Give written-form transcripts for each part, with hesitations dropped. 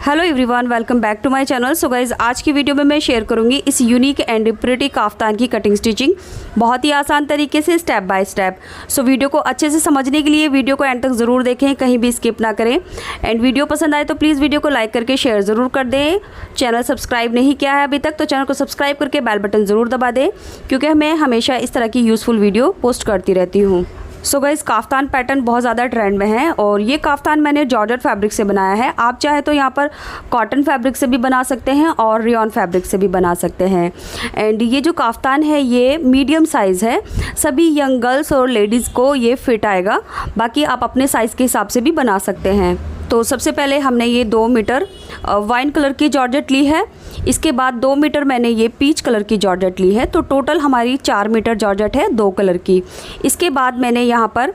Hello everyone, welcome back to my channel. So guys, आज की video में मैं शेयर करूंगी इस यूनिक एंड प्रिटी काफ्तान की कटिंग स्टिचिंग बहुत ही आसान तरीके से step by step. So video को अच्छे से समझने के लिए वीडियो को एंड तक ज़रूर देखें, कहीं भी स्किप ना करें। एंड वीडियो पसंद आए तो प्लीज़ वीडियो को लाइक करके शेयर ज़रूर कर दें। चैनल सब्सक्राइब नहीं किया है अभी तक तो चैनल को सब्सक्राइब करके बेल बटन ज़रूर दबा दें, क्योंकि मैं हमेशा इस तरह की यूज़फुल वीडियो पोस्ट करती रहती हूँ। सो गाइस, काफ्तान पैटर्न बहुत ज़्यादा ट्रेंड में है और ये काफ्तान मैंने जॉर्जेट फैब्रिक से बनाया है। आप चाहे तो यहाँ पर कॉटन फैब्रिक से भी बना सकते हैं और रेयॉन फैब्रिक से भी बना सकते हैं। एंड ये जो काफ्तान है ये मीडियम साइज़ है, सभी यंग गर्ल्स और लेडीज़ को ये फिट आएगा। बाकी आप अपने साइज़ के हिसाब से भी बना सकते हैं। तो सबसे पहले हमने ये 2 मीटर वाइन कलर की जॉर्जेट ली है। इसके बाद 2 मीटर मैंने ये पीच कलर की जॉर्जेट ली है। तो टोटल हमारी 4 मीटर जॉर्जेट है 2 कलर की। इसके बाद मैंने यहाँ पर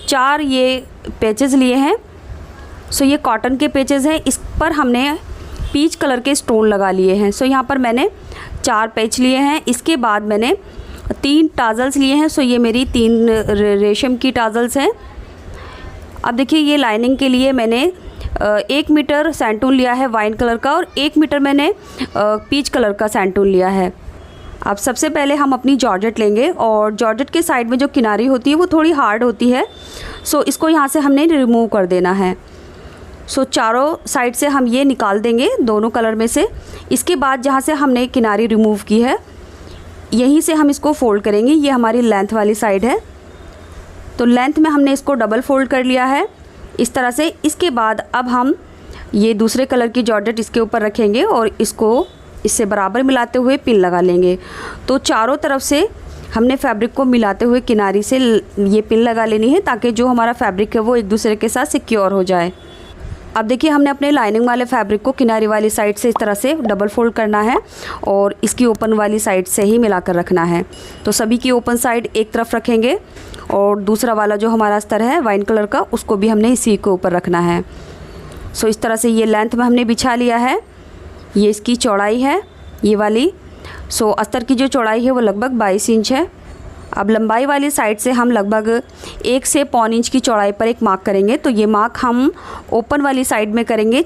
4 ये पेचेस लिए हैं। सो ये कॉटन के पेचेस हैं, इस पर हमने पीच कलर के स्टोन लगा लिए हैं। सो यहाँ पर मैंने 4 पेच लिए हैं। इसके बाद मैंने 3 टाजल्स लिए हैं। सो ये मेरी 3 रेशम की टाजल्स हैं। अब देखिए, ये लाइनिंग के लिए मैंने 1 मीटर सैंटून लिया है वाइन कलर का और 1 मीटर मैंने पीच कलर का सैंटून लिया है। अब सबसे पहले हम अपनी जॉर्जेट लेंगे और जॉर्जेट के साइड में जो किनारी होती है वो थोड़ी हार्ड होती है। सो इसको यहाँ से हमने रिमूव कर देना है। सो चारों साइड से हम ये निकाल देंगे दोनों कलर में से। इसके बाद जहाँ से हमने किनारी रिमूव की है यहीं से हम इसको फोल्ड करेंगे। ये हमारी लेंथ वाली साइड है, तो लेंथ में हमने इसको डबल फोल्ड कर लिया है इस तरह से। इसके बाद अब हम ये दूसरे कलर की जॉर्जेट इसके ऊपर रखेंगे और इसको इससे बराबर मिलाते हुए पिन लगा लेंगे। तो चारों तरफ से हमने फैब्रिक को मिलाते हुए किनारी से ये पिन लगा लेनी है, ताकि जो हमारा फैब्रिक है वो एक दूसरे के साथ सिक्योर हो जाए। अब देखिए, हमने अपने लाइनिंग वाले फैब्रिक को किनारी वाली साइड से इस तरह से डबल फोल्ड करना है और इसकी ओपन वाली साइड से ही मिलाकर रखना है। तो सभी की ओपन साइड एक तरफ रखेंगे और दूसरा वाला जो हमारा अस्तर है वाइन कलर का उसको भी हमने इसी के ऊपर रखना है। सो इस तरह से ये लेंथ में हमने बिछा लिया है। ये इसकी चौड़ाई है ये वाली। सो अस्तर की जो चौड़ाई है वो लगभग 22 इंच है। अब लंबाई वाली साइड से हम लगभग 1 से पौन इंच की चौड़ाई पर एक मार्क करेंगे। तो ये मार्क हम ओपन वाली साइड में करेंगे।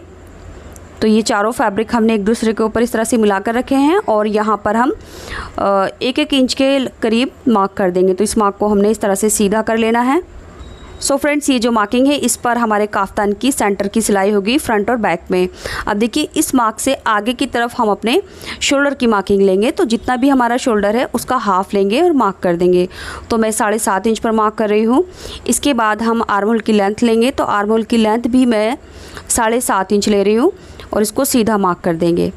तो ये चारों फैब्रिक हमने एक दूसरे के ऊपर इस तरह से मिलाकर रखे हैं और यहाँ पर हम 1-1 इंच के करीब मार्क कर देंगे। तो इस मार्क को हमने इस तरह से सीधा कर लेना है। सो फ्रेंड्स, ये जो मार्किंग है इस पर हमारे काफ्तान की सेंटर की सिलाई होगी फ्रंट और बैक में। अब देखिए, इस मार्क से आगे की तरफ हम अपने शोल्डर की मार्किंग लेंगे। तो जितना भी हमारा शोल्डर है उसका हाफ लेंगे और मार्क कर देंगे। तो मैं 7.5 इंच पर मार्क कर रही हूँ। इसके बाद हम आर्म होल की लेंथ लेंगे। तो आर्म होल की लेंथ भी मैं 7.5 इंच ले रही हूँ और इसको सीधा मार्क कर देंगे।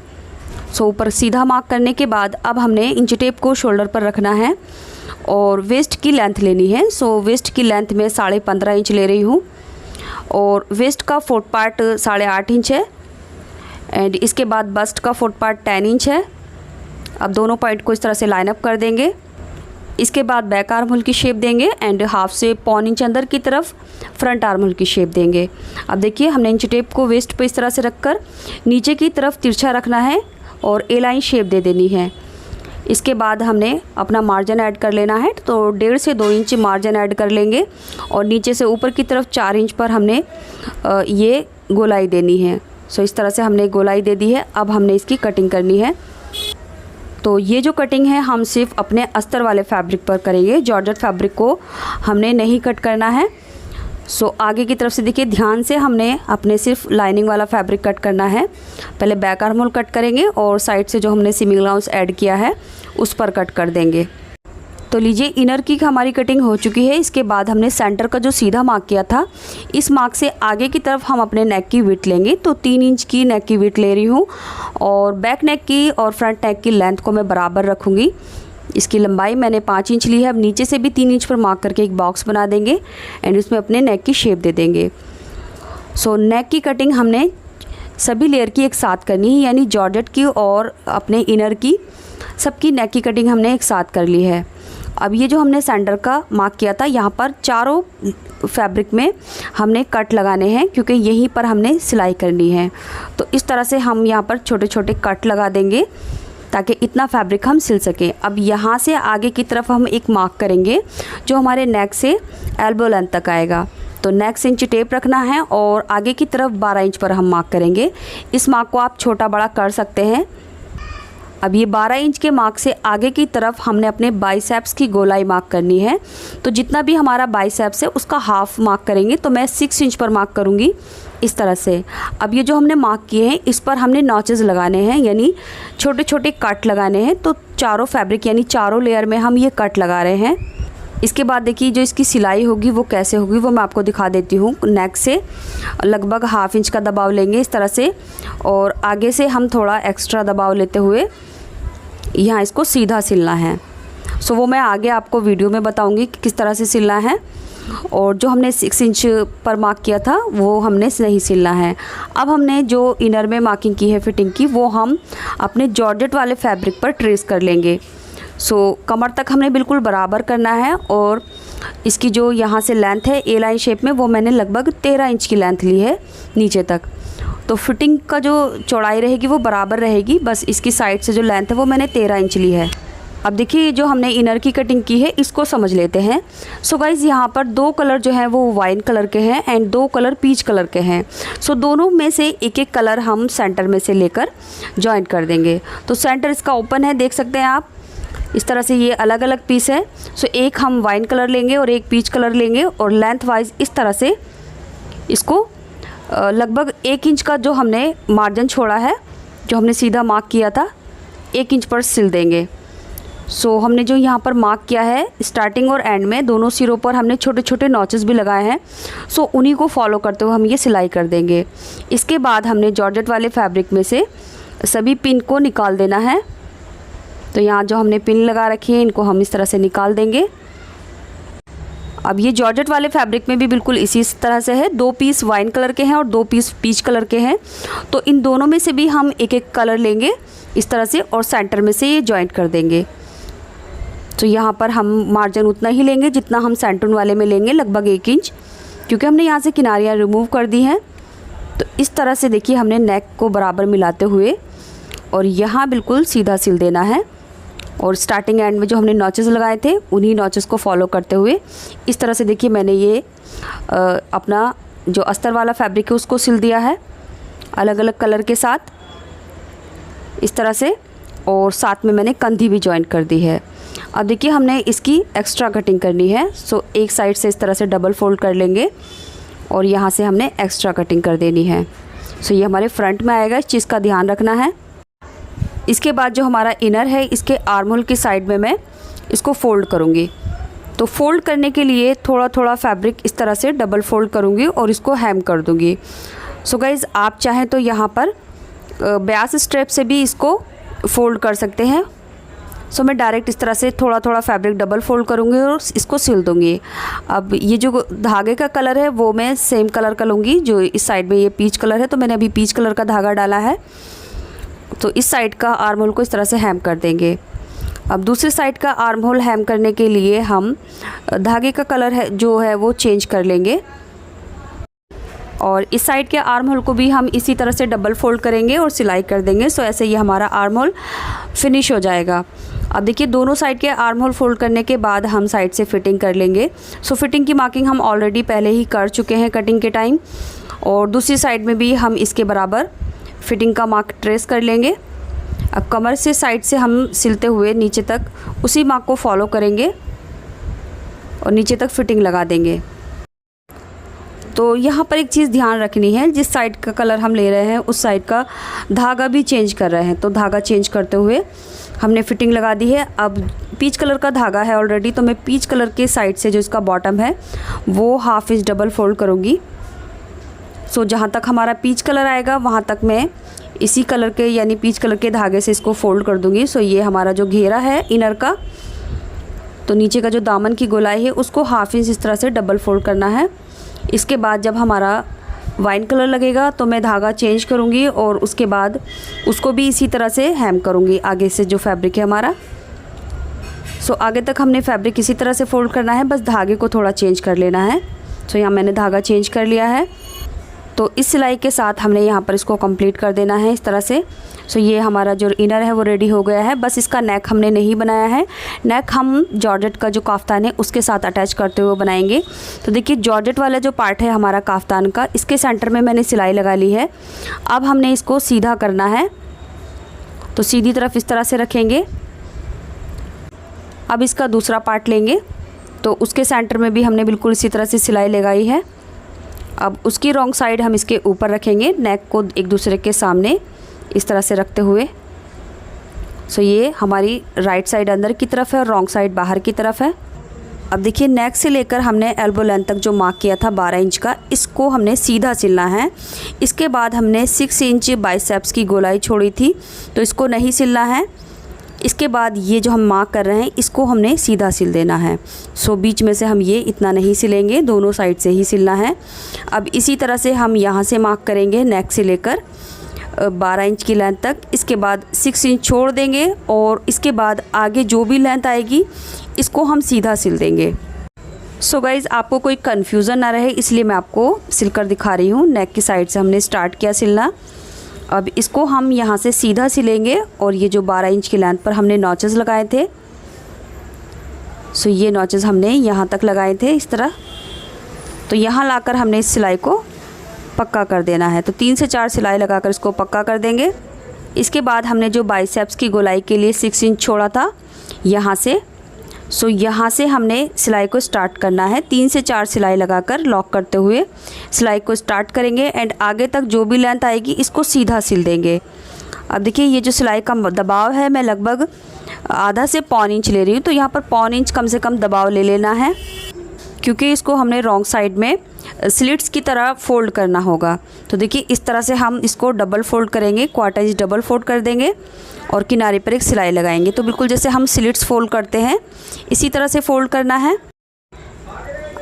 सो ऊपर सीधा मार्क करने के बाद अब हमने इंच टेप को शोल्डर पर रखना है और वेस्ट की लेंथ लेनी है। सो वेस्ट की लेंथ में 15.5 इंच ले रही हूँ और वेस्ट का फोर्थ पार्ट 8.5 इंच है। एंड इसके बाद बस्ट का फोर्थ पार्ट 10 इंच है। अब दोनों पॉइंट को इस तरह से लाइन अप कर देंगे। इसके बाद बैक आर्म होल की शेप देंगे एंड हाफ से पौन इंच अंदर की तरफ फ्रंट आर्म होल की शेप देंगे। अब देखिए, हमने इंच टेप को वेस्ट पे इस तरह से रखकर नीचे की तरफ तिरछा रखना है और ए लाइन शेप दे देनी है। इसके बाद हमने अपना मार्जिन ऐड कर लेना है। तो 1.5 से 2 इंच मार्जिन ऐड कर लेंगे और नीचे से ऊपर की तरफ 4 इंच पर हमने ये गोलाई देनी है। सो इस तरह से हमने गोलाई दे दी है। अब हमने इसकी कटिंग करनी है। तो ये जो कटिंग है हम सिर्फ अपने अस्तर वाले फैब्रिक पर करेंगे, जॉर्जेट फैब्रिक को हमने नहीं कट करना है। सो आगे की तरफ से देखिए, ध्यान से हमने अपने सिर्फ लाइनिंग वाला फैब्रिक कट करना है। पहले बैक आर्म होल कट करेंगे और साइड से जो हमने सिमिंग अलाउंस ऐड किया है उस पर कट कर देंगे। तो लीजिए, इनर की हमारी कटिंग हो चुकी है। इसके बाद हमने सेंटर का जो सीधा मार्क किया था इस मार्क से आगे की तरफ हम अपने नेक की विड्थ लेंगे। तो 3 इंच की नेक की विड्थ ले रही हूँ और बैक नेक की और फ्रंट नेक की लेंथ को मैं बराबर रखूँगी। इसकी लंबाई मैंने 5 इंच ली है। अब नीचे से भी 3 इंच पर मार्क करके एक बॉक्स बना देंगे एंड इसमें अपने नेक की शेप दे देंगे। सो नेक की कटिंग हमने सभी लेयर की एक साथ करनी है, यानी जॉर्जेट की और अपने इनर की सबकी नेक की कटिंग हमने एक साथ कर ली है। अब ये जो हमने सेंटर का मार्क किया था यहाँ पर चारों फैब्रिक में हमने कट लगाने हैं, क्योंकि यहीं पर हमने सिलाई करनी है। तो इस तरह से हम यहाँ पर छोटे छोटे कट लगा देंगे ताकि इतना फैब्रिक हम सिल सकें। अब यहाँ से आगे की तरफ हम एक मार्क करेंगे जो हमारे नेक से एल्बो लेंथ तक आएगा। तो नेक से इंच टेप रखना है और आगे की तरफ 12 इंच पर हम मार्क करेंगे। इस मार्क को आप छोटा बड़ा कर सकते हैं। अब ये 12 इंच के मार्क से आगे की तरफ हमने अपने बाइसेप्स की गोलाई मार्क करनी है। तो जितना भी हमारा बाइसेप्स है उसका हाफ मार्क करेंगे। तो मैं 6 इंच पर मार्क करूँगी इस तरह से। अब ये जो हमने मार्क किए हैं इस पर हमने नॉचेस लगाने हैं, यानी छोटे छोटे कट लगाने हैं। तो चारों फैब्रिक यानी चारों लेयर में हम ये कट लगा रहे हैं। इसके बाद देखिए जो इसकी सिलाई होगी वो कैसे होगी वो मैं आपको दिखा देती हूँ। नेक से लगभग ½ इंच का दबाव लेंगे इस तरह से, और आगे से हम थोड़ा एक्स्ट्रा दबाव लेते हुए यहाँ इसको सीधा सिलना है। सो वो मैं आगे आपको वीडियो में बताऊँगी कि किस तरह से सिलना है। और जो हमने 6 इंच पर मार्क किया था वो हमने नहीं सिलना है। अब हमने जो इनर में मार्किंग की है फिटिंग की, वो हम अपने जॉर्जेट वाले फैब्रिक पर ट्रेस कर लेंगे। सो कमर तक हमने बिल्कुल बराबर करना है, और इसकी जो यहाँ से लेंथ है ए लाइन शेप में, वो मैंने लगभग 13 इंच की लेंथ ली है नीचे तक। तो फिटिंग का जो चौड़ाई रहेगी वो बराबर रहेगी, बस इसकी साइड से जो लेंथ है वो मैंने 13 इंच ली है। अब देखिए जो हमने इनर की कटिंग की है इसको समझ लेते हैं। सो गाइज़ यहाँ पर 2 कलर जो हैं वो वाइन कलर के हैं एंड 2 कलर पीच कलर के हैं। सो दोनों में से एक एक कलर हम सेंटर में से लेकर जॉइंट कर देंगे। तो सेंटर इसका ओपन है, देख सकते हैं आप। इस तरह से ये अलग अलग पीस है। सो एक हम वाइन कलर लेंगे और एक पीच कलर लेंगे, और लेंथ वाइज इस तरह से इसको लगभग 1 इंच का जो हमने मार्जिन छोड़ा है, जो हमने सीधा मार्क किया था, 1 इंच पर सिल देंगे। सो हमने जो यहाँ पर मार्क किया है स्टार्टिंग और एंड में दोनों सिरों पर हमने छोटे छोटे नॉचेस भी लगाए हैं। सो उन्हीं को फॉलो करते हुए हम ये सिलाई कर देंगे। इसके बाद हमने जॉर्जेट वाले फैब्रिक में से सभी पिन को निकाल देना है। तो यहाँ जो हमने पिन लगा रखी है इनको हम इस तरह से निकाल देंगे। अब ये जॉर्जेट वाले फैब्रिक में भी बिल्कुल इसी तरह से है। 2 पीस वाइन कलर के हैं और 2 पीस पीच कलर के हैं। तो इन दोनों में से भी हम एक एक कलर लेंगे इस तरह से, और सेंटर में से ये जॉइंट कर देंगे। तो यहाँ पर हम मार्जिन उतना ही लेंगे जितना हम सेंटर वाले में लेंगे, लगभग 1 इंच, क्योंकि हमने यहाँ से किनारियाँ रिमूव कर दी हैं। तो इस तरह से देखिए हमने नेक को बराबर मिलाते हुए और यहाँ बिल्कुल सीधा सिल देना है। और स्टार्टिंग एंड में जो हमने नॉचेस लगाए थे उन्हीं नॉचेस को फॉलो करते हुए इस तरह से देखिए मैंने ये अपना जो अस्तर वाला फैब्रिक है उसको सिल दिया है अलग अलग कलर के साथ इस तरह से, और साथ में मैंने कंधी भी जॉइंट कर दी है। अब देखिए हमने इसकी एक्स्ट्रा कटिंग करनी है। सो एक साइड से इस तरह से डबल फोल्ड कर लेंगे और यहाँ से हमने एक्स्ट्रा कटिंग कर देनी है। सो ये हमारे फ्रंट में आएगा, इस चीज़ का ध्यान रखना है। इसके बाद जो हमारा इनर है इसके आर्म होल की साइड में मैं इसको फोल्ड करूँगी। तो फोल्ड करने के लिए थोड़ा थोड़ा फैब्रिक इस तरह से डबल फोल्ड करूँगी और इसको हेम कर दूँगी। सो गाइज़ आप चाहें तो यहाँ पर ब्यास स्ट्रेप से भी इसको फोल्ड कर सकते हैं। सो मैं डायरेक्ट इस तरह से थोड़ा थोड़ा फैब्रिक डबल फोल्ड करूँगी और इसको सिल दूँगी। अब ये जो धागे का कलर है वो मैं सेम कलर का लूँगी। जो इस साइड में ये पीच कलर है तो मैंने अभी पीच कलर का धागा डाला है। तो इस साइड का आर्म होल को इस तरह से हेम कर देंगे। अब दूसरी साइड का आर्म होल हेम करने के लिए हम धागे का कलर है जो है वो चेंज कर लेंगे, और इस साइड के आर्म होल को भी हम इसी तरह से डबल फोल्ड करेंगे और सिलाई कर देंगे। सो ऐसे ही हमारा आर्म होल फिनिश हो जाएगा। अब देखिए दोनों साइड के आर्म होल फोल्ड करने के बाद हम साइड से फिटिंग कर लेंगे। सो फिटिंग की मार्किंग हम ऑलरेडी पहले ही कर चुके हैं कटिंग के टाइम, और दूसरी साइड में भी हम इसके बराबर फिटिंग का मार्क ट्रेस कर लेंगे। अब कमर से साइड से हम सिलते हुए नीचे तक उसी मार्क को फॉलो करेंगे और नीचे तक फिटिंग लगा देंगे। तो यहाँ पर एक चीज़ ध्यान रखनी है, जिस साइड का कलर हम ले रहे हैं उस साइड का धागा भी चेंज कर रहे हैं। तो धागा चेंज करते हुए हमने फिटिंग लगा दी है। अब पीच कलर का धागा है ऑलरेडी, तो मैं पीच कलर के साइड से जो इसका बॉटम है वो ½ इंच डबल फोल्ड करूँगी। सो जहाँ तक हमारा पीच कलर आएगा वहाँ तक मैं इसी कलर के यानी पीच कलर के धागे से इसको फोल्ड कर दूँगी। सो ये हमारा जो घेरा है इनर का, तो नीचे का जो दामन की गोलाई है उसको ½ इंच इस तरह से डबल फोल्ड करना है। इसके बाद जब हमारा वाइन कलर लगेगा तो मैं धागा चेंज करूँगी और उसके बाद उसको भी इसी तरह से हेम करूँगी आगे से जो फैब्रिक है हमारा। सो आगे तक हमने फैब्रिक इसी तरह से फोल्ड करना है, बस धागे को थोड़ा चेंज कर लेना है। सो यहाँ मैंने धागा चेंज कर लिया है। तो इस सिलाई के साथ हमने यहाँ पर इसको कंप्लीट कर देना है इस तरह से। सो ये हमारा जो इनर है वो रेडी हो गया है। बस इसका नेक हमने नहीं बनाया है, नेक हम जॉर्जेट का जो काफ्तान है उसके साथ अटैच करते हुए बनाएंगे। तो देखिए जॉर्जेट वाला जो पार्ट है हमारा काफ्तान का, इसके सेंटर में मैंने सिलाई लगा ली है। अब हमने इसको सीधा करना है, तो सीधी तरफ इस तरह से रखेंगे। अब इसका दूसरा पार्ट लेंगे, तो उसके सेंटर में भी हमने बिल्कुल इसी तरह से सिलाई लगाई है। अब उसकी रॉन्ग साइड हम इसके ऊपर रखेंगे, नेक को एक दूसरे के सामने इस तरह से रखते हुए। सो ये हमारी राइट साइड अंदर की तरफ है और रॉन्ग साइड बाहर की तरफ है। अब देखिए नेक से लेकर हमने एल्बो लेंथ तक जो मार्क किया था 12 इंच का, इसको हमने सीधा सिलना है। इसके बाद हमने 6 इंच बाइसेप्स की गोलाई छोड़ी थी, तो इसको नहीं सिलना है। इसके बाद ये जो हम मार्क कर रहे हैं इसको हमने सीधा सिल देना है। सो बीच में से हम ये इतना नहीं सिलेंगे, दोनों साइड से ही सिलना है। अब इसी तरह से हम यहाँ से मार्क करेंगे नेक से लेकर 12 इंच की लेंथ तक। इसके बाद 6 इंच छोड़ देंगे और इसके बाद आगे जो भी लेंथ आएगी इसको हम सीधा सिल देंगे। सो गाइज़ आपको कोई कन्फ्यूज़न ना रहे इसलिए मैं आपको सिलकर दिखा रही हूँ। नेक की साइड से हमने स्टार्ट किया सिलना। अब इसको हम यहाँ से सीधा सिलेंगे और ये जो 12 इंच की लेंथ पर हमने नॉचेस लगाए थे, सो ये नॉचेस हमने यहाँ तक लगाए थे इस तरह। तो यहाँ लाकर हमने इस सिलाई को पक्का कर देना है। तो 3 से 4 सिलाई लगाकर इसको पक्का कर देंगे। इसके बाद हमने जो बाइसेप्स की गोलाई के लिए 6 इंच छोड़ा था यहाँ से, सो यहाँ से हमने सिलाई को स्टार्ट करना है। 3 से 4 सिलाई लगाकर लॉक करते हुए सिलाई को स्टार्ट करेंगे एंड आगे तक जो भी लेंथ आएगी इसको सीधा सिल देंगे। अब देखिए ये जो सिलाई का दबाव है मैं लगभग आधा से पौन इंच ले रही हूँ, तो यहाँ पर पौन इंच कम से कम दबाव ले लेना है, क्योंकि इसको हमने रॉन्ग साइड में स्लिट्स की तरह फ़ोल्ड करना होगा। तो देखिए इस तरह से हम इसको डबल फोल्ड करेंगे, क्वार्टर इंच डबल फोल्ड कर देंगे और किनारे पर एक सिलाई लगाएंगे। तो बिल्कुल जैसे हम स्लिट्स फोल्ड करते हैं इसी तरह से फोल्ड करना है।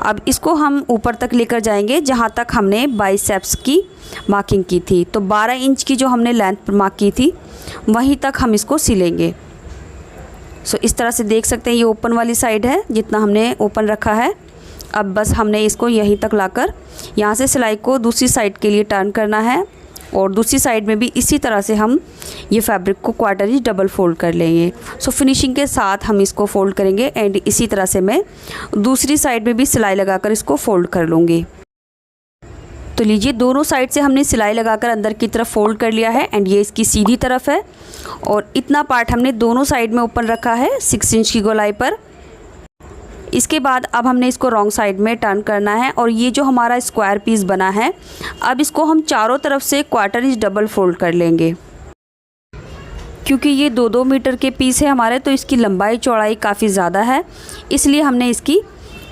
अब इसको हम ऊपर तक लेकर जाएंगे जहाँ तक हमने बाइसेप्स की मार्किंग की थी। तो 12 इंच की जो हमने लेंथ मार्क की थी वहीं तक हम इसको सिलेंगे। सो इस तरह से देख सकते हैं ये ओपन वाली साइड है, जितना हमने ओपन रखा है। अब बस हमने इसको यहीं तक लाकर यहाँ से सिलाई को दूसरी साइड के लिए टर्न करना है और दूसरी साइड में भी इसी तरह से हम ये फैब्रिक को क्वार्टर इंच डबल फोल्ड कर लेंगे। सो फिनिशिंग के साथ हम इसको फोल्ड करेंगे एंड इसी तरह से मैं दूसरी साइड में भी सिलाई लगाकर इसको फोल्ड कर लूँगी। तो लीजिए दोनों साइड से हमने सिलाई लगाकर अंदर की तरफ फोल्ड कर लिया है एंड ये इसकी सीधी तरफ है और इतना पार्ट हमने दोनों साइड में ओपन रखा है 6 इंच की गोलाई पर। इसके बाद अब हमने इसको रॉन्ग साइड में टर्न करना है और ये जो हमारा स्क्वायर पीस बना है अब इसको हम चारों तरफ से क्वार्टर इंच डबल फोल्ड कर लेंगे। क्योंकि ये 2-2 मीटर के पीस है हमारे, तो इसकी लंबाई चौड़ाई काफ़ी ज़्यादा है, इसलिए हमने इसकी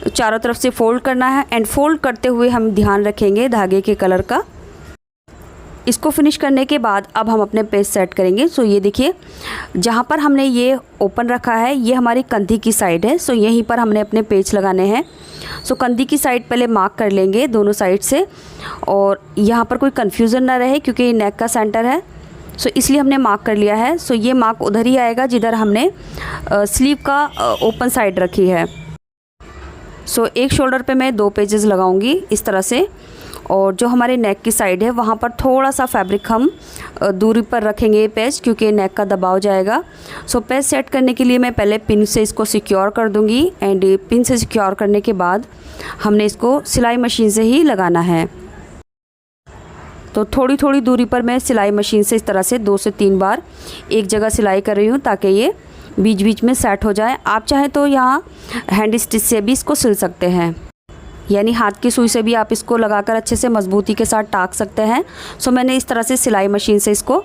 चारों तरफ से फोल्ड करना है। एंड फोल्ड करते हुए हम ध्यान रखेंगे धागे के कलर का। इसको फिनिश करने के बाद अब हम अपने पेज सेट करेंगे। सो ये देखिए जहाँ पर हमने ये ओपन रखा है ये हमारी कंधी की साइड है। सो यहीं पर हमने अपने पेज लगाने हैं। सो कंधी की साइड पहले मार्क कर लेंगे दोनों साइड से, और यहाँ पर कोई कन्फ्यूज़न ना रहे क्योंकि ये नेक का सेंटर है, सो इसलिए हमने मार्क कर लिया है। सो ये मार्क उधर ही आएगा जिधर हमने स्लीव का ओपन साइड रखी है। सो एक शोल्डर पे मैं 2 पेजेस लगाऊंगी इस तरह से, और जो हमारे नेक की साइड है वहाँ पर थोड़ा सा फैब्रिक हम दूरी पर रखेंगे पेज, क्योंकि नेक का दबाव जाएगा। सो पेज सेट करने के लिए मैं पहले पिन से इसको सिक्योर कर दूंगी एंड पिन से सिक्योर करने के बाद हमने इसको सिलाई मशीन से ही लगाना है। तो थोड़ी थोड़ी दूरी पर मैं सिलाई मशीन से इस तरह से 2 से 3 बार एक जगह सिलाई कर रही हूँ ताकि ये बीच बीच में सेट हो जाए। आप चाहें तो यहाँ हैंड स्टिच से भी इसको सिल सकते हैं, यानी हाथ की सुई से भी आप इसको लगाकर अच्छे से मजबूती के साथ टाक सकते हैं। सो मैंने इस तरह से सिलाई मशीन से इसको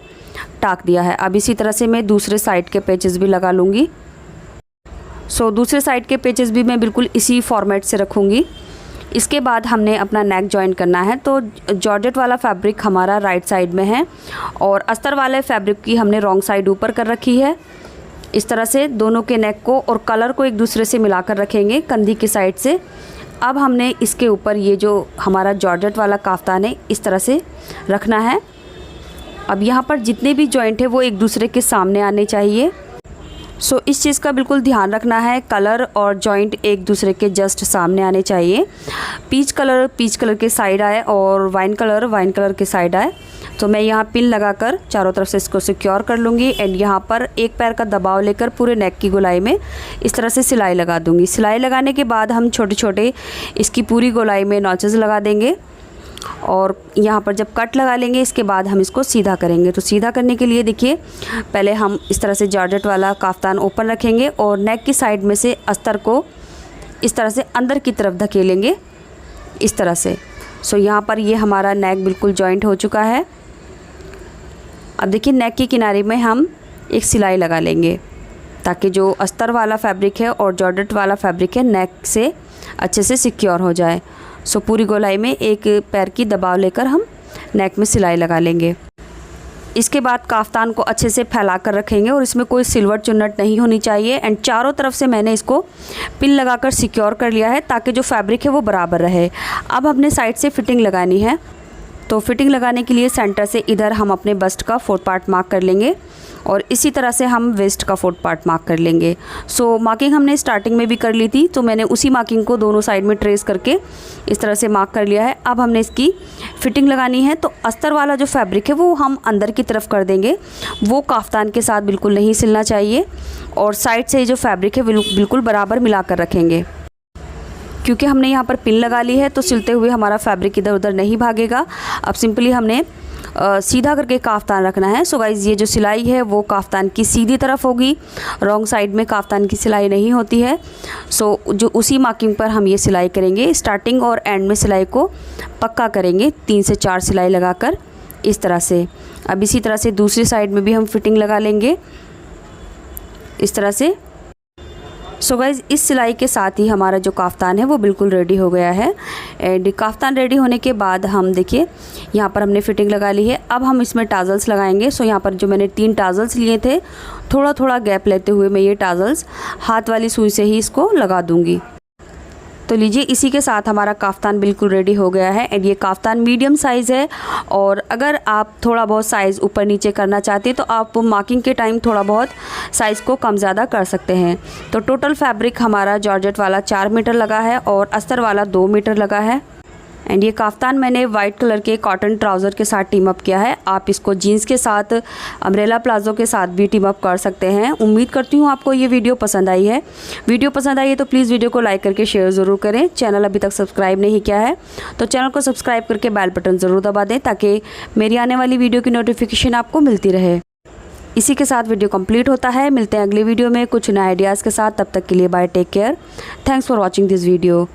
टाक दिया है। अब इसी तरह से मैं दूसरे साइड के पेचेस भी लगा लूँगी। सो दूसरे साइड के पेचेस भी मैं बिल्कुल इसी फॉर्मेट से रखूँगी। इसके बाद हमने अपना नेक जॉइन करना है। तो जॉर्जेट वाला फैब्रिक हमारा राइट साइड में है और अस्तर वाले फैब्रिक की हमने रॉन्ग साइड ऊपर कर रखी है। इस तरह से दोनों के नेक को और कलर को एक दूसरे से मिलाकर रखेंगे कंधी की साइड से। अब हमने इसके ऊपर ये जो हमारा जॉर्जेट वाला काफ्तान है इस तरह से रखना है। अब यहाँ पर जितने भी जॉइंट है वो एक दूसरे के सामने आने चाहिए। सो इस चीज़ का बिल्कुल ध्यान रखना है, कलर और जॉइंट एक दूसरे के जस्ट सामने आने चाहिए। पीच कलर के साइड आए और वाइन कलर के साइड आए। तो मैं यहाँ पिन लगाकर चारों तरफ से इसको सिक्योर कर लूँगी एंड यहाँ पर एक पैर का दबाव लेकर पूरे नेक की गोलाई में इस तरह से सिलाई लगा दूँगी। सिलाई लगाने के बाद हम छोटे छोटे इसकी पूरी गोलाई में नॉचेस लगा देंगे और यहाँ पर जब कट लगा लेंगे इसके बाद हम इसको सीधा करेंगे। तो सीधा करने के लिए देखिए, पहले हम इस तरह से जॉर्जेट वाला काफ्तान ओपन रखेंगे और नेक की साइड में से अस्तर को इस तरह से अंदर की तरफ धकेलेंगे इस तरह से। सो यहाँ पर ये हमारा नेक बिल्कुल जॉइंट हो चुका है। अब देखिए नेक के किनारे में हम एक सिलाई लगा लेंगे ताकि जो अस्तर वाला फैब्रिक है और जॉर्जेट वाला फैब्रिक है नेक से अच्छे से सिक्योर हो जाए। सो पूरी गोलाई में एक पैर की दबाव लेकर हम नेक में सिलाई लगा लेंगे। इसके बाद काफ्तान को अच्छे से फैला कर रखेंगे और इसमें कोई सिल्वर चुन्नट नहीं होनी चाहिए एंड चारों तरफ से मैंने इसको पिन लगाकर सिक्योर कर लिया है ताकि जो फैब्रिक है वो बराबर रहे। अब हमने साइड से फिटिंग लगानी है। तो फिटिंग लगाने के लिए सेंटर से इधर हम अपने बस्ट का 4th पार्ट मार्क कर लेंगे और इसी तरह से हम वेस्ट का 4th पार्ट मार्क कर लेंगे। सो मार्किंग हमने स्टार्टिंग में भी कर ली थी, तो मैंने उसी मार्किंग को दोनों साइड में ट्रेस करके इस तरह से मार्क कर लिया है। अब हमने इसकी फिटिंग लगानी है। तो अस्तर वाला जो फैब्रिक है वो हम अंदर की तरफ कर देंगे, वो काफ्तान के साथ बिल्कुल नहीं सिलना चाहिए और साइड से जो फैब्रिक है बिल्कुल बराबर मिला कर रखेंगे। क्योंकि हमने यहाँ पर पिन लगा ली है तो सिलते हुए हमारा फैब्रिक इधर उधर नहीं भागेगा। अब सिंपली हमने सीधा करके काफ्तान रखना है। सो गाइज़ ये जो सिलाई है वो काफ्तान की सीधी तरफ होगी, रॉन्ग साइड में काफ्तान की सिलाई नहीं होती है। सो जो उसी मार्किंग पर हम ये सिलाई करेंगे। स्टार्टिंग और एंड में सिलाई को पक्का करेंगे 3 से 4 सिलाई लगाकर इस तरह से। अब इसी तरह से दूसरी साइड में भी हम फिटिंग लगा लेंगे इस तरह से। सो गाइज़ इस सिलाई के साथ ही हमारा जो काफ्तान है वो बिल्कुल रेडी हो गया है। एंड काफ्तान रेडी होने के बाद हम देखिए यहाँ पर हमने फिटिंग लगा ली है। अब हम इसमें टाजल्स लगाएंगे। सो यहाँ पर जो मैंने 3 टाजल्स लिए थे, थोड़ा थोड़ा गैप लेते हुए मैं ये टाजल्स हाथ वाली सुई से ही इसको लगा दूँगी। तो लीजिए इसी के साथ हमारा काफ्तान बिल्कुल रेडी हो गया है एंड ये काफ्तान मीडियम साइज़ है और अगर आप थोड़ा बहुत साइज़ ऊपर नीचे करना चाहते हैं तो आप मार्किंग के टाइम थोड़ा बहुत साइज़ को कम ज़्यादा कर सकते हैं। तो टोटल फैब्रिक हमारा जॉर्जेट वाला 4 मीटर लगा है और अस्तर वाला 2 मीटर लगा है। एंड ये काफ्तान मैंने वाइट कलर के कॉटन ट्राउज़र के साथ टीम अप किया है। आप इसको जीन्स के साथ, अम्ब्रेला प्लाजो के साथ भी टीम अप कर सकते हैं। उम्मीद करती हूँ आपको ये वीडियो पसंद आई है। वीडियो पसंद आई है तो प्लीज़ वीडियो को लाइक करके शेयर ज़रूर करें। चैनल अभी तक सब्सक्राइब नहीं किया है तो चैनल को सब्सक्राइब करके बेल बटन ज़रूर दबा दें ताकि मेरी आने वाली वीडियो की नोटिफिकेशन आपको मिलती रहे। इसी के साथ वीडियो कंप्लीट होता है। मिलते हैं अगली वीडियो में कुछ नए आइडियाज़ के साथ। तब तक के लिए bye, take care, thanks for watching this video.